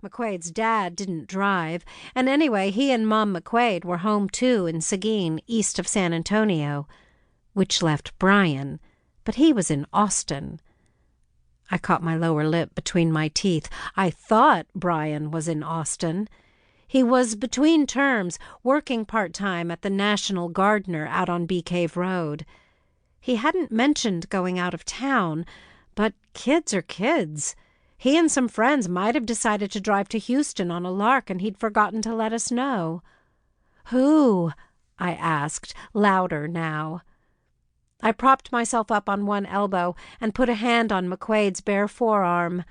McQuaid's dad didn't drive, and anyway, he and Mom McQuaid were home too in Seguin, east of San Antonio, which left Brian, but he was in Austin. I caught my lower lip between my teeth. I thought Brian was in Austin. He was between terms, working part-time at the National Gardener out on Bee Cave Road. He hadn't mentioned going out of town, but kids are kids. He and some friends might have decided to drive to Houston on a lark, and he'd forgotten to let us know. "Who?" I asked, louder now. I propped myself up on one elbow and put a hand on McQuaid's bare forearm.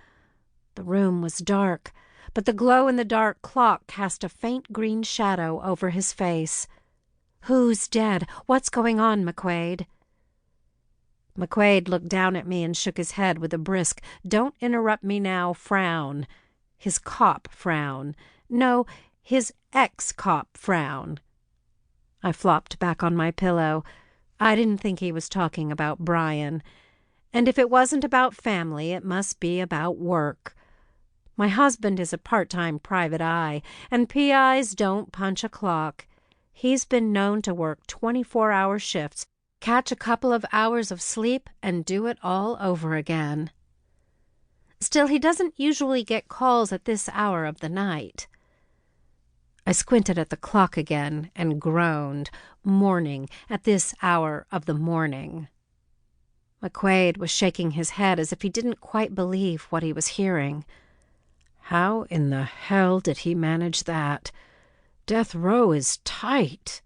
The room was dark, but the glow-in-the-dark clock cast a faint green shadow over his face. "Who's dead? What's going on, McQuaid?" McQuaid looked down at me and shook his head with a brisk, "Don't interrupt me now" frown. His cop frown. No, his ex-cop frown. I flopped back on my pillow. I didn't think he was talking about Brian. And if it wasn't about family, it must be about work. My husband is a part-time private eye, and PIs don't punch a clock. He's been known to work 24-hour shifts, catch a couple of hours of sleep, and do it all over again. Still, he doesn't usually get calls at this hour of the night. I squinted at the clock again and groaned, "Morning, at this hour of the morning." McQuaid was shaking his head as if he didn't quite believe what he was hearing. "How in the hell did he manage that? Death row is tight."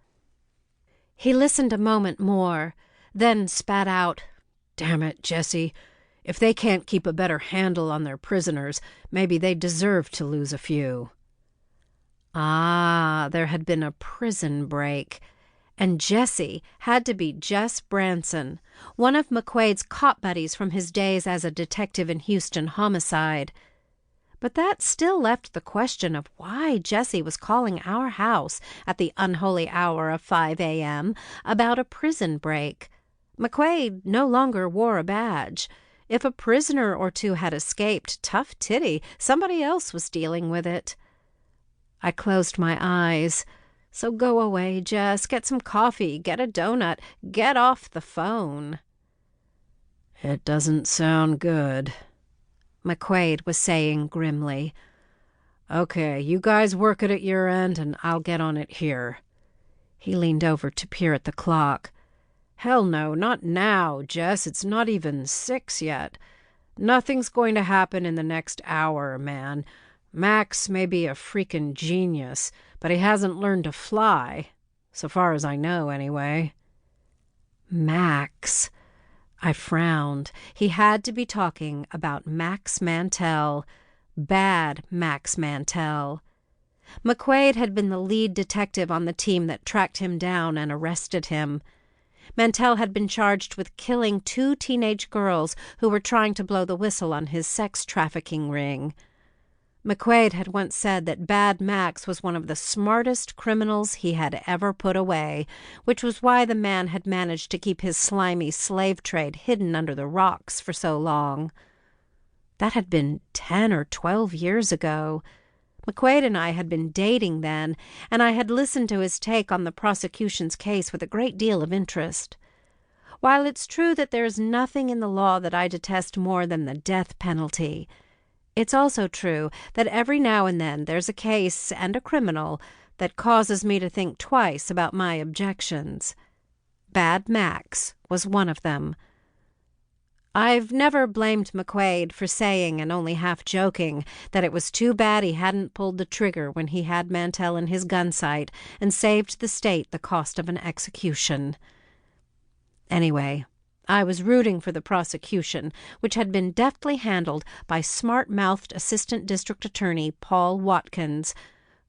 He listened a moment more, then spat out, "Damn it, Jesse. If they can't keep a better handle on their prisoners, maybe they deserve to lose a few." Ah, there had been a prison break. And Jesse had to be Jess Branson, one of McQuaid's cop buddies from his days as a detective in Houston homicide. But that still left the question of why Jesse was calling our house at the unholy hour of 5 a.m. about a prison break. McQuaid no longer wore a badge. If a prisoner or two had escaped, tough titty, somebody else was dealing with it. I closed my eyes. "So go away, Jess. Get some coffee. Get a donut. Get off the phone." "It doesn't sound good," McQuaid was saying grimly. "Okay, you guys work it at your end, and I'll get on it here." He leaned over to peer at the clock. "Hell no, not now, Jess. It's not even 6 yet. Nothing's going to happen in the next hour, man. Max may be a freaking genius, but he hasn't learned to fly. So far as I know, anyway." Max. I frowned. He had to be talking about Max Mantell. Bad Max Mantell. McQuaid had been the lead detective on the team that tracked him down and arrested him. Mantell had been charged with killing 2 teenage girls who were trying to blow the whistle on his sex trafficking ring. McQuaid had once said that Bad Max was one of the smartest criminals he had ever put away, which was why the man had managed to keep his slimy slave trade hidden under the rocks for so long. That had been 10 or 12 years ago. McQuaid and I had been dating then, and I had listened to his take on the prosecution's case with a great deal of interest. While it's true that there is nothing in the law that I detest more than the death penalty, it's also true that every now and then there's a case and a criminal that causes me to think twice about my objections. Bad Max was one of them. I've never blamed McQuaid for saying, and only half joking, that it was too bad he hadn't pulled the trigger when he had Mantell in his gun sight and saved the state the cost of an execution. Anyway, I was rooting for the prosecution, which had been deftly handled by smart-mouthed Assistant District Attorney Paul Watkins,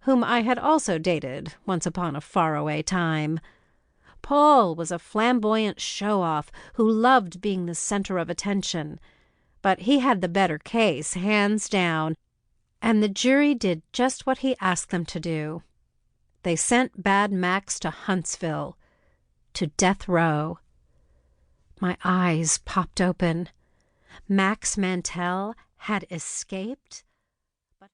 whom I had also dated once upon a faraway time. Paul was a flamboyant show-off who loved being the center of attention, but he had the better case, hands down, and the jury did just what he asked them to do. They sent Bad Max to Huntsville, to death row. My eyes popped open. Max Mantell had escaped?